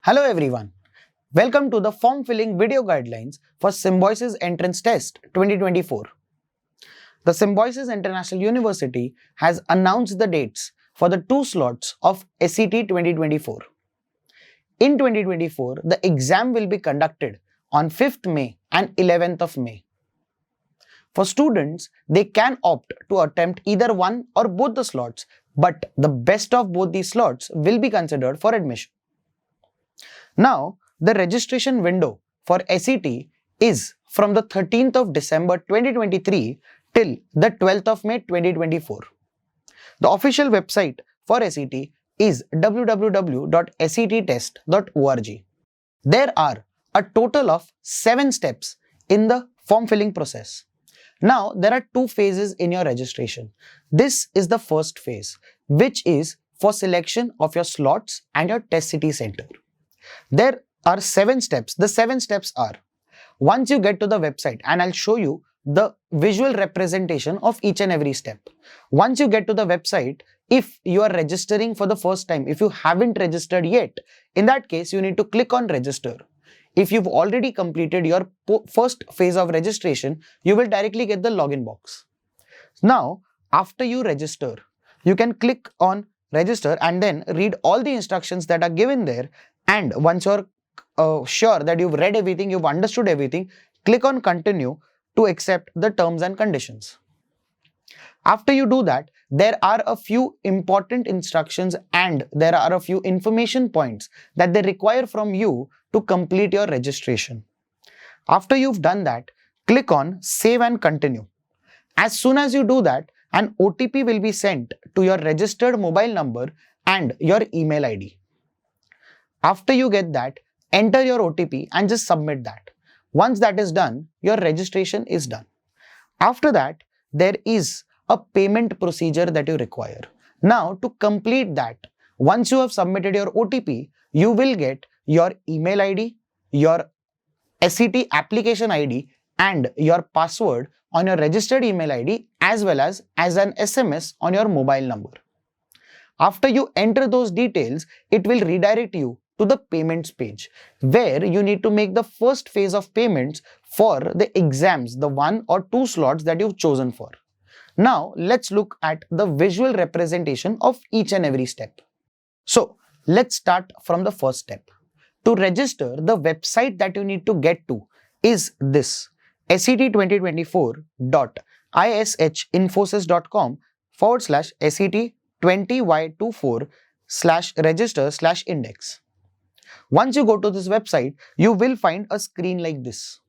Hello everyone. Welcome to the form filling video guidelines for Symbiosis Entrance Test 2024. The Symbiosis International University has announced the dates for the 2 slots of SET 2024. In 2024, the exam will be conducted on 5th May and 11th of May. For students, they can opt to attempt either one or both the slots, but the best of both these slots will be considered for admission. Now, the registration window for SET is from the 13th of December 2023 till the 12th of May 2024. The official website for SET is www.settest.org. There are a total of 7 steps in the form filling process. Now, there are 2 phases in your registration. This is the first phase, which is for selection of your slots and your test city center. There are 7 steps. The 7 steps are: once you get to the website, and I'll show you the visual representation of each and every step. Once you get to the website, if you are registering for the first time, if you haven't registered yet, in that case, you need to click on register. If you've already completed your first phase of registration, you will directly get the login box. Now, after you register, you can click on register and then read all the instructions that are given there. And once you're sure that you've read everything, you've understood everything, click on continue to accept the terms and conditions. After you do that, there are a few important instructions and there are a few information points that they require from you to complete your registration. After you've done that, click on save and continue. As soon as you do that, an OTP will be sent to your registered mobile number and your email ID. After you get that, enter your OTP and just submit that. Once that is done, your registration is done. After that, there is a payment procedure that you require. Now, to complete that, once you have submitted your OTP, you will get your email ID, your SET application ID and your password on your registered email ID as well as an SMS on your mobile number. After you enter those details, it will redirect you to the payments page where you need to make the first phase of payments for the exams, the 1 or 2 slots that you've chosen for. Now, let's look at the visual representation of each and every step. So, let's start from the first step. To register, the website that you need to get to is this: set2024.ishinfosys.com/SET20Y24/register/index. Once you go to this website, you will find a screen like this.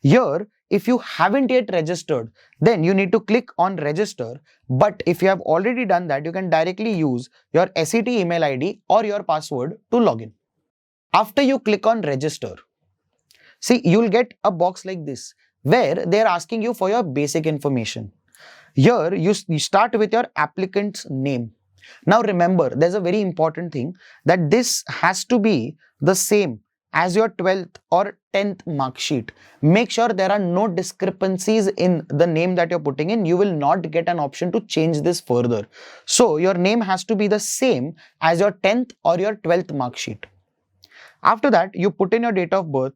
Here, if you haven't yet registered, then you need to click on register. But if you have already done that, you can directly use your SET email ID or your password to log in. After you click on register, see, you'll get a box like this where they're asking you for your basic information. Here, you start with your applicant's name. Now remember, there's a very important thing that this has to be the same as your 12th or 10th mark sheet. Make sure there are no discrepancies in the name that you're putting in. You will not get an option to change this further. So your name has to be the same as your 10th or your 12th mark sheet. After that, you put in your date of birth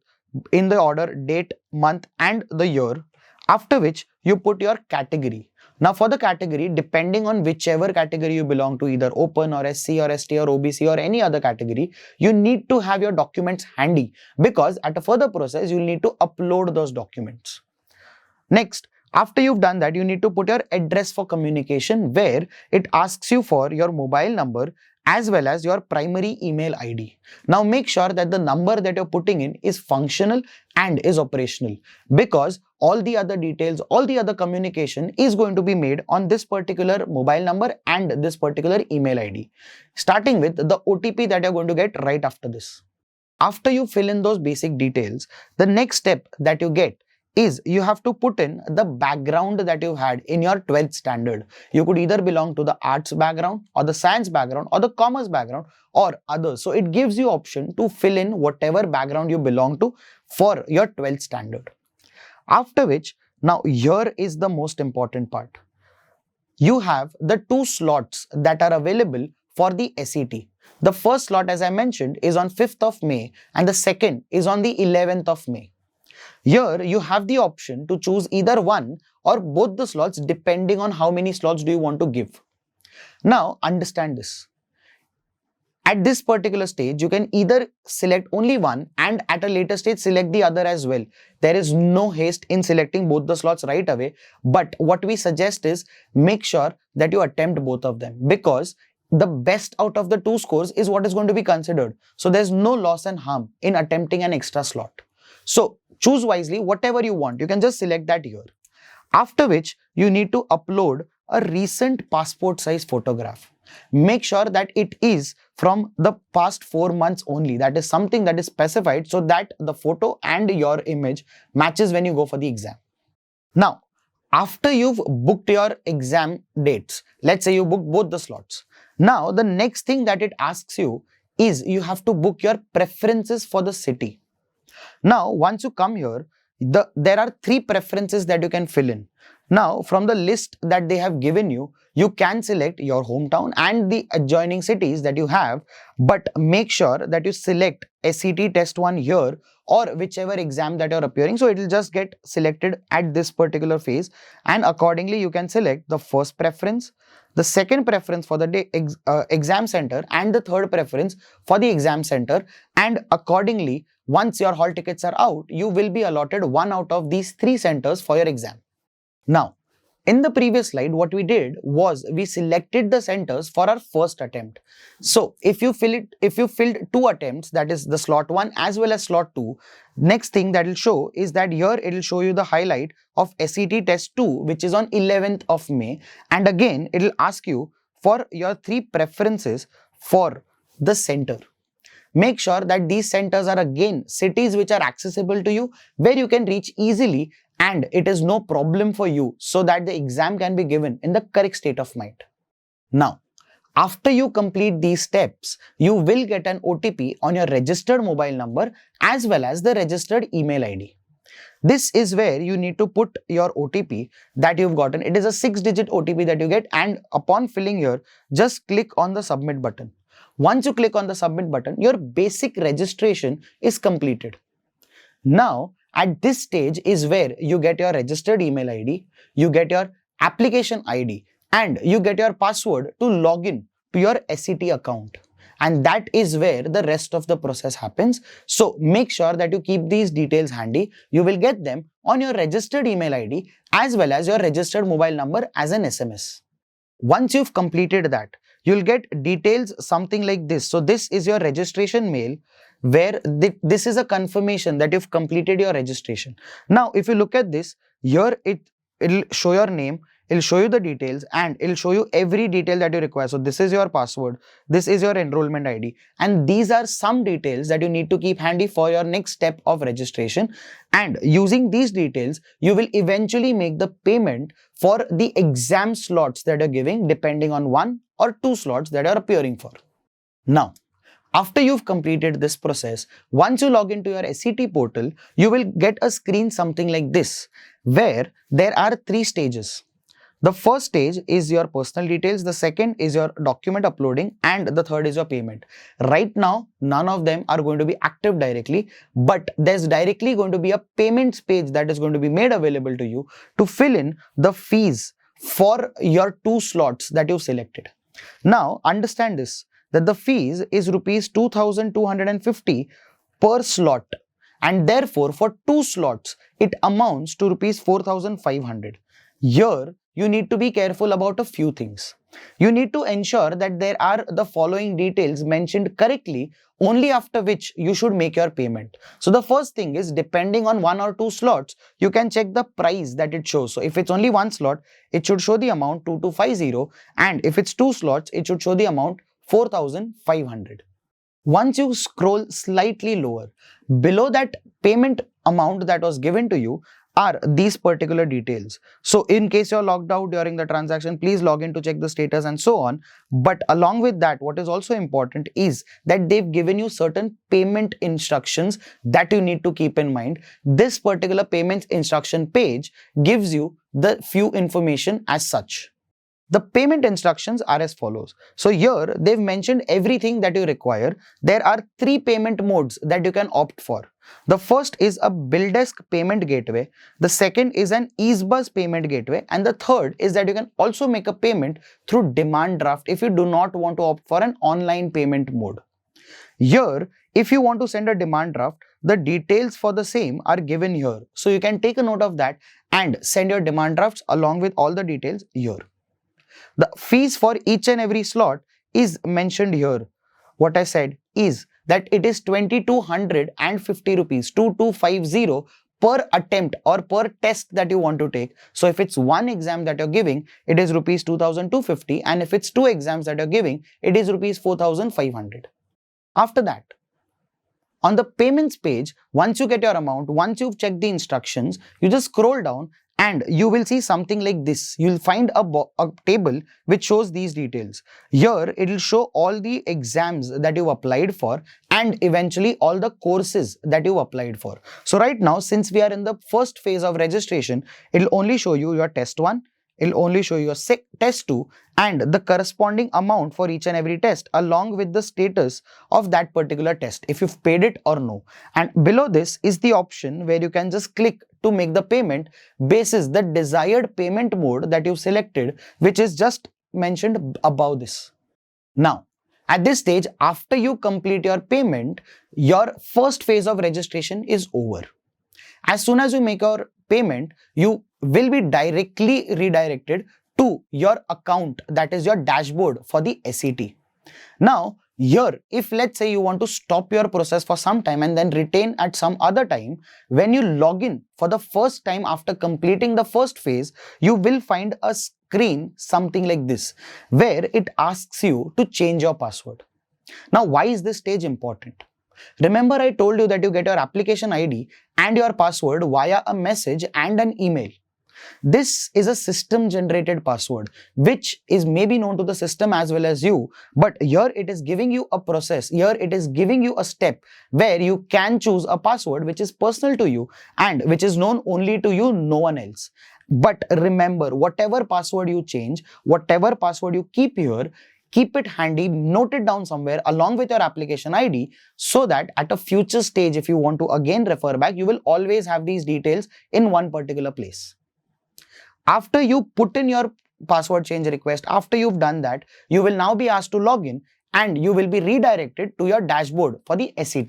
in the order date, month and the year, after which you put your category. Now for the category, depending on whichever category you belong to, either open or SC or ST or OBC or any other category, you need to have your documents handy because at a further process, you'll need to upload those documents. Next, after you've done that, you need to put your address for communication where it asks you for your mobile number as well as your primary email ID. Now make sure that the number that you're putting in is functional and is operational because all the other details, all the other communication is going to be made on this particular mobile number and this particular email ID, starting with the OTP that you're going to get right after this. After you fill in those basic details, the next step that you get is you have to put in the background that you had in your 12th standard. You could either belong to the arts background or the science background or the commerce background or others. So it gives you option to fill in whatever background you belong to for your 12th standard. After which, now here is the most important part. You have the 2 slots that are available for the SET. The first slot, as I mentioned, is on 5th of May and the second is on the 11th of May. Here you have the option to choose either one or both the slots depending on how many slots do you want to give. Now understand this. At this particular stage, you can either select only one and at a later stage select the other as well. There is no haste in selecting both the slots right away. But what we suggest is make sure that you attempt both of them, because the best out of the two scores is what is going to be considered. So there's no loss and harm in attempting an extra slot. So choose wisely whatever you want. You can just select that here. After which you need to upload a recent passport size photograph. Make sure that it is from the past 4 months only. That is something that is specified so that the photo and your image matches when you go for the exam. Now, after you've booked your exam dates, let's say you book both the slots. Now, the next thing that it asks you is you have to book your preferences for the city. Now, once you come here, there are 3 preferences that you can fill in. Now, from the list that they have given you, you can select your hometown and the adjoining cities that you have, but make sure that you select SCT Test 1 here or whichever exam that you're appearing. So it will just get selected at this particular phase, and accordingly you can select the first preference, the second preference for the exam center, and the third preference for the exam center, and accordingly once your hall tickets are out, you will be allotted one out of these 3 centers for your exam. Now, in the previous slide, what we did was we selected the centers for our first attempt. So if you filled 2 attempts, that is the slot 1 as well as slot 2, next thing that will show is that here it will show you the highlight of SCT Test 2, which is on 11th of May. And again, it will ask you for your 3 preferences for the center. Make sure that these centers are again cities which are accessible to you, where you can reach easily and it is no problem for you, so that the exam can be given in the correct state of mind. Now, after you complete these steps, you will get an OTP on your registered mobile number as well as the registered email ID. This is where you need to put your OTP that you've gotten. It is a 6-digit OTP that you get, and upon filling here, just click on the submit button. Once you click on the submit button, your basic registration is completed. Now, at this stage is where you get your registered email ID, you get your application ID, and you get your password to log in to your SCT account. And that is where the rest of the process happens. So make sure that you keep these details handy. You will get them on your registered email ID as well as your registered mobile number as an SMS. Once you've completed that, you'll get details something like this. So this is your registration mail, where this is a confirmation that you've completed your registration. Now, if you look at this, here it'll show your name, it'll show you the details, and it'll show you every detail that you require. So this is your password, this is your enrollment ID, and these are some details that you need to keep handy for your next step of registration. And using these details, you will eventually make the payment for the exam slots that you're giving, depending on 1 or 2 slots that you're appearing for. Now, after you've completed this process, once you log into your SCT portal, you will get a screen something like this, where there are 3 stages. The first stage is your personal details, the second is your document uploading, and the third is your payment. Right now, none of them are going to be active directly, but there's directly going to be a payments page that is going to be made available to you to fill in the fees for your 2 slots that you've selected. Now, understand this, that the fees is rupees 2,250 per slot, and therefore for 2 slots it amounts to rupees 4,500. Here you need to be careful about a few things. You need to ensure that there are the following details mentioned correctly, only after which you should make your payment. So the first thing is, depending on 1 or 2 slots, you can check the price that it shows. So if it's only 1 slot, it should show the amount 2250, and if it's 2 slots, it should show the amount 4,500. Once you scroll slightly lower, below that payment amount that was given to you are these particular details. So in case you're logged out during the transaction, please log in to check the status and so on. But along with that, what is also important is that they've given you certain payment instructions that you need to keep in mind. This particular payments instruction page gives you the few information as such. The payment instructions are as follows. So here they've mentioned everything that you require. There are 3 payment modes that you can opt for. The first is a BillDesk payment gateway. The second is an EaseBuzz payment gateway. And the third is that you can also make a payment through demand draft if you do not want to opt for an online payment mode. Here, if you want to send a demand draft, the details for the same are given here. So you can take a note of that and send your demand drafts along with all the details here. The fees for each and every slot is mentioned here. What I said is that it is 2250 rupees, 2250 per attempt or per test that you want to take. So if it's one exam that you're giving, it is rupees 2250, and if it's 2 exams that you're giving, it is rupees 4500. After that, on the payments page, once you get your amount, once you've checked the instructions, you just scroll down and you will see something like this. You'll find a table which shows these details. Here, it will show all the exams that you've applied for and eventually all the courses that you've applied for. So right now, since we are in the first phase of registration, it'll only show you your test 1, it'll only show you your test 2 and the corresponding amount for each and every test along with the status of that particular test, if you've paid it or no. And below this is the option where you can just click to make the payment basis the desired payment mode that you've selected, which is just mentioned above this. Now, at this stage, after you complete your payment, your first phase of registration is over. As soon as you make your payment, you will be directly redirected to your account, that is your dashboard for the SET. Now, here, if let's say you want to stop your process for some time and then retain at some other time, when you log in for the first time after completing the first phase, you will find a screen something like this, where it asks you to change your password. Now, why is this stage important? Remember, I told you that you get your application ID and your password via a message and an email. This is a system generated password, which is maybe known to the system as well as you, but here it is giving you a process, here it is giving you a step where you can choose a password which is personal to you and which is known only to you, no one else. But remember, whatever password you change, whatever password you keep here, keep it handy, note it down somewhere along with your application ID so that at a future stage, if you want to again refer back, you will always have these details in one particular place. After you put in your password change request, after you've done that, you will now be asked to log in and you will be redirected to your dashboard for the SET.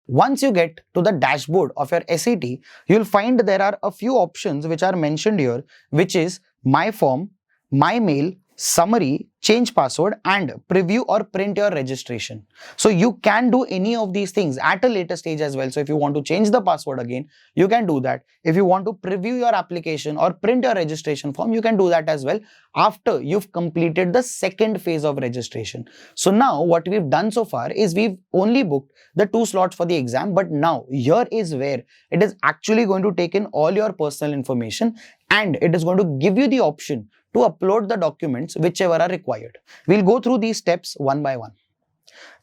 Once you get to the dashboard of your SET, you'll find there are a few options which are mentioned here, which is My Form, My Mail, Summary, Change Password and Preview or Print Your Registration. So you can do any of these things at a later stage as well. So if you want to change the password again, you can do that. If you want to preview your application or print your registration form, you can do that as well after you've completed the second phase of registration. So now what we've done so far is we've only booked the 2 slots for the exam, but now here is where it is actually going to take in all your personal information and it is going to give you the option to upload the documents whichever are required. We'll go through these steps one by one.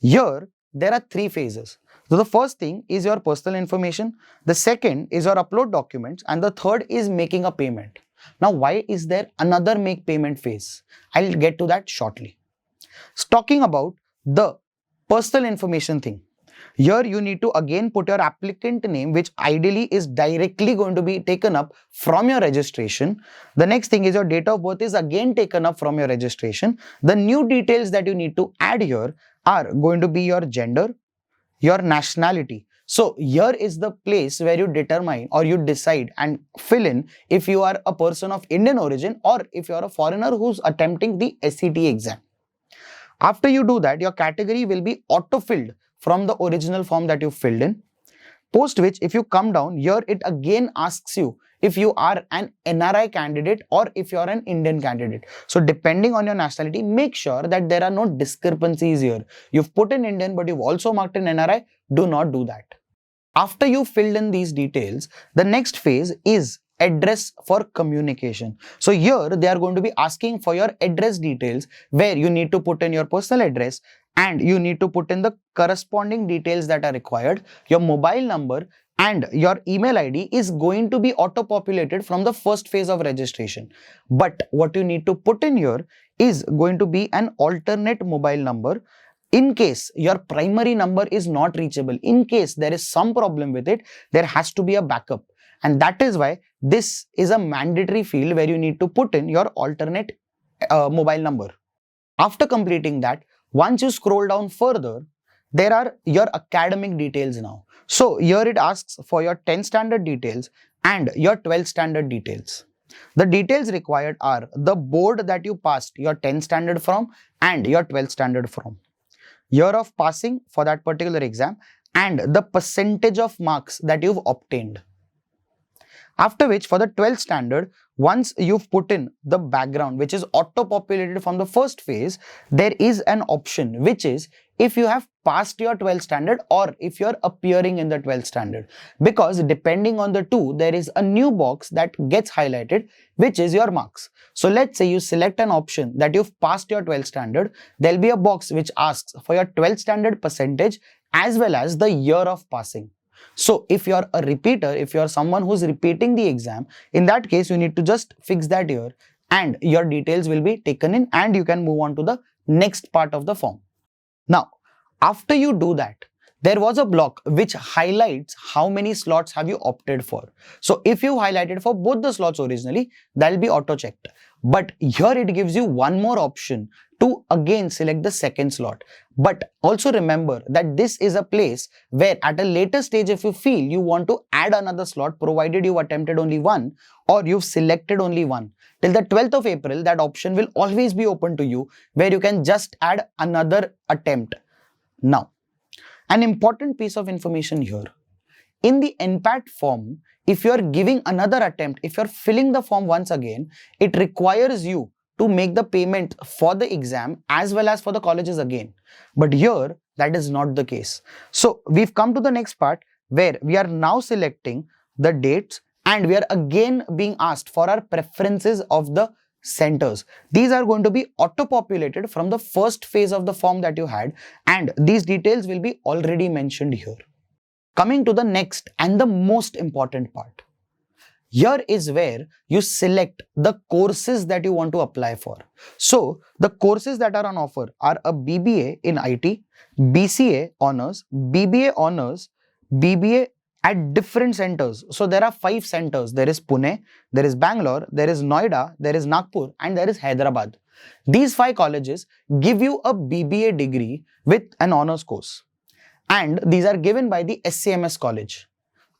Here, there are 3 phases. So the first thing is your personal information, the second is your upload documents, and the third is making a payment. Now, why is there another make payment phase? I'll get to that shortly. So, talking about the personal information thing. Here you need to again put your applicant name, which ideally is directly going to be taken up from your registration. The next thing is your date of birth is again taken up from your registration. The new details that you need to add here are going to be your gender, your nationality. So here is the place where you determine or you decide and fill in if you are a person of Indian origin or if you are a foreigner who's attempting the SET exam. After you do that, your category will be auto-filled from the original form that you filled in. Post which, if you come down here, it again asks you if you are an NRI candidate or if you are an Indian candidate. So depending on your nationality, make sure that there are no discrepancies here. You've put in Indian, but you've also marked in NRI. Do not do that. After you filled in these details, the next phase is address for communication. So here they are going to be asking for your address details, where you need to put in your personal address and you need to put in the corresponding details that are required, your mobile number and your email ID is going to be auto-populated from the first phase of registration. But what you need to put in here is going to be an alternate mobile number in case your primary number is not reachable. In case there is some problem with it, there has to be a backup. And that is why this is a mandatory field where you need to put in your alternate mobile number. After completing that, once you scroll down further, there are your academic details now. So here it asks for your 10th standard details and your 12th standard details. The details required are the board that you passed your 10th standard from and your 12th standard from, year of passing for that particular exam, and the percentage of marks that you've obtained. After which, for the 12th standard, once you've put in the background which is auto-populated from the first phase, there is an option which is if you have passed your 12th standard or if you're appearing in the 12th standard. Because depending on the two, there is a new box that gets highlighted which is your marks. So let's say you select an option that you've passed your 12th standard, there'll be a box which asks for your 12th standard percentage as well as the year of passing. So if you're a repeater, if you're someone who's repeating the exam, in that case you need to just fix that here and your details will be taken in and you can move on to the next part of the form. Now, after you do that, there was a block which highlights how many slots have you opted for. So if you highlighted for both the slots originally, that will be auto checked. But here it gives you one more option to again select the second slot. But also remember that this is a place where at a later stage, if you feel you want to add another slot, provided you've attempted only one or you've selected only one, till the 12th of April, that option will always be open to you where you can just add another attempt. Now, an important piece of information here. In the NPAT form, if you are giving another attempt, if you are filling the form once again, it requires you to make the payment for the exam as well as for the colleges again. But here, that is not the case. So, we've come to the next part where we are now selecting the dates and we are again being asked for our preferences of the centers. These are going to be auto-populated from the first phase of the form that you had, and these details will be already mentioned here. Coming to the next and the most important part. Here is where you select the courses that you want to apply for. So, the courses that are on offer are a BBA in IT, BCA Honors, BBA Honors, BBA at different centers. So, there are 5 centers. There is Pune, there is Bangalore, there is Noida, there is Nagpur, and there is Hyderabad. These 5 colleges give you a BBA degree with an honors course. And these are given by the SCMS college.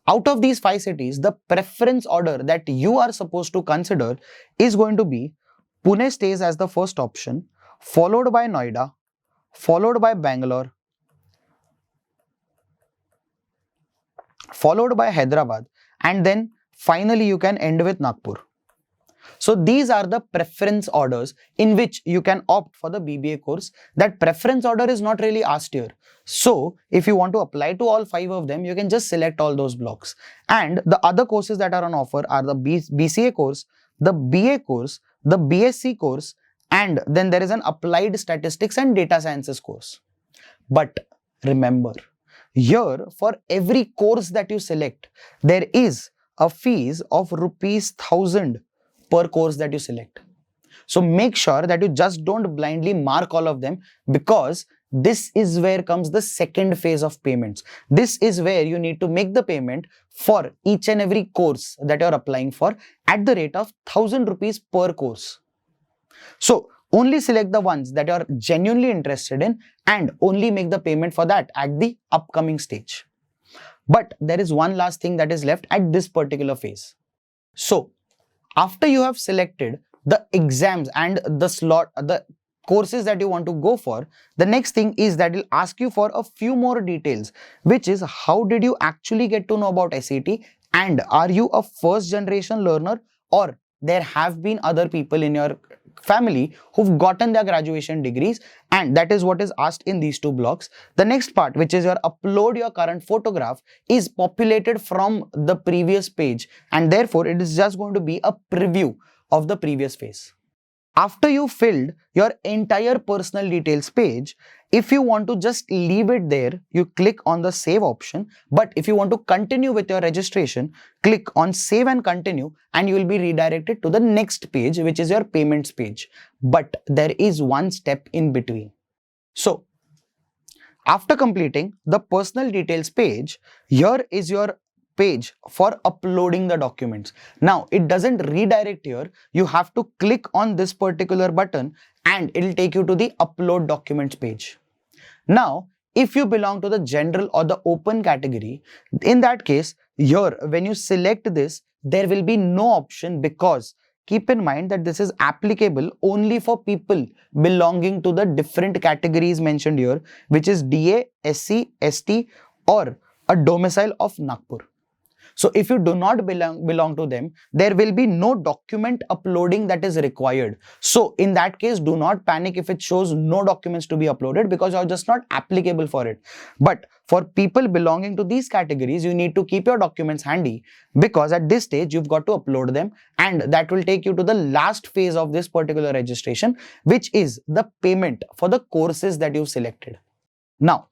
Out of these 5 cities, the preference order that you are supposed to consider is going to be Pune stays as the first option, followed by Noida, followed by Bangalore, followed by Hyderabad, and then finally you can end with Nagpur. So these are the preference orders in which you can opt for the BBA course. That preference order is not really asked here. So if you want to apply to all 5 of them, you can just select all those blocks. And the other courses that are on offer are the BCA course, the BA course, the BSc course, and then there is an applied statistics and data sciences course. But remember, here for every course that you select, there is a fees of ₹1000 per course that you select. So make sure that you just don't blindly mark all of them, because this is where comes the second phase of payments. This is where you need to make the payment for each and every course that you are applying for at the rate of ₹1000 per course. So only select the ones that you are genuinely interested in and only make the payment for that at the upcoming stage. But there is one last thing that is left at this particular phase. So after you have selected the exams and the courses that you want to go for, the next thing is that it will ask you for a few more details, which is how did you actually get to know about SAT, and are you a first generation learner or there have been other people in your family who've gotten their graduation degrees, and that is what is asked in these 2 blocks. The next part, which is your upload your current photograph, is populated from the previous page, and therefore it is just going to be a preview of the previous phase. After you filled your entire personal details page, if you want to just leave it there, you click on the save option. But if you want to continue with your registration, click on save and continue, and you will be redirected to the next page, which is your payments page. But there is one step in between. So after completing the personal details page, here is your page for uploading the documents. Now it doesn't redirect here. You have to click on this particular button and it will take you to the upload documents page. Now if you belong to the general or the open category, in that case, here when you select this, there will be no option, because keep in mind that this is applicable only for people belonging to the different categories mentioned here, which is DA, SC, ST, or a domicile of Nagpur. So if you do not belong to them, there will be no document uploading that is required. So in that case, do not panic if it shows no documents to be uploaded, because you're just not applicable for it. But for people belonging to these categories, you need to keep your documents handy, because at this stage you've got to upload them, and that will take you to the last phase of this particular registration, which is the payment for the courses that you've selected. Now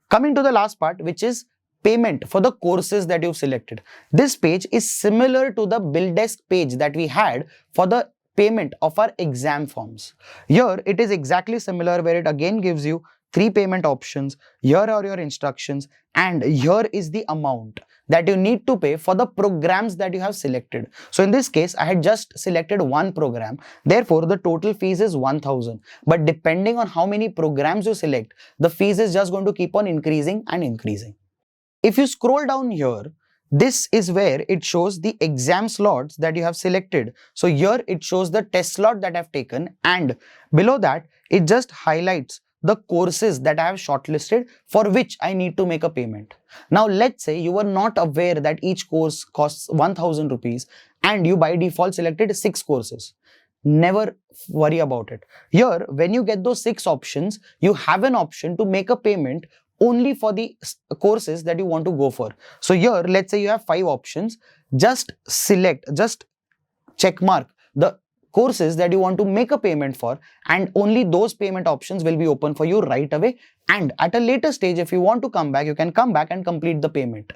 coming to the last part, which is payment for the courses that you've selected. This page is similar to the BillDesk page that we had for the payment of our exam forms. Here it is exactly similar, where it again gives you 3 payment options. Here are your instructions, and here is the amount that you need to pay for the programs that you have selected. So in this case, I had just selected one program. Therefore, the total fees is 1000. But depending on how many programs you select, the fees is just going to keep on increasing and increasing. If you scroll down here, this is where it shows the exam slots that you have selected. So here it shows the test slot that I've taken, and below that it just highlights the courses that I have shortlisted for which I need to make a payment. Now let's say you were not aware that each course costs 1000 rupees and you by default selected 6 courses. Never worry about it. Here, when you get those 6 options, you have an option to make a payment only for the courses that you want to go for. So here, let's say you have 5 options. Just select, just check mark the courses that you want to make a payment for, and only those payment options will be open for you right away. And at a later stage, if you want to come back, you can come back and complete the payment.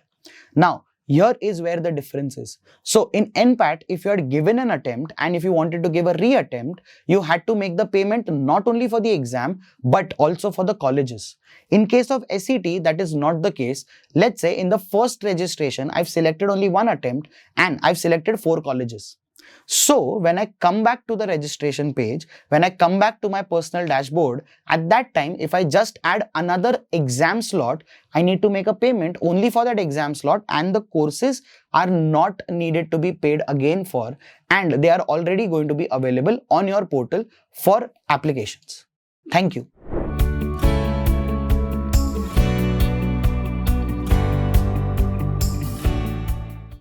Now, here is where the difference is. So in NPAT, if you had given an attempt and if you wanted to give a re-attempt, you had to make the payment not only for the exam, but also for the colleges. In case of SET, that is not the case. Let's say in the first registration, I've selected only one attempt and I've selected 4 colleges. So when I come back to the registration page, when I come back to my personal dashboard, at that time, if I just add another exam slot, I need to make a payment only for that exam slot, and the courses are not needed to be paid again for, and they are already going to be available on your portal for applications. Thank you.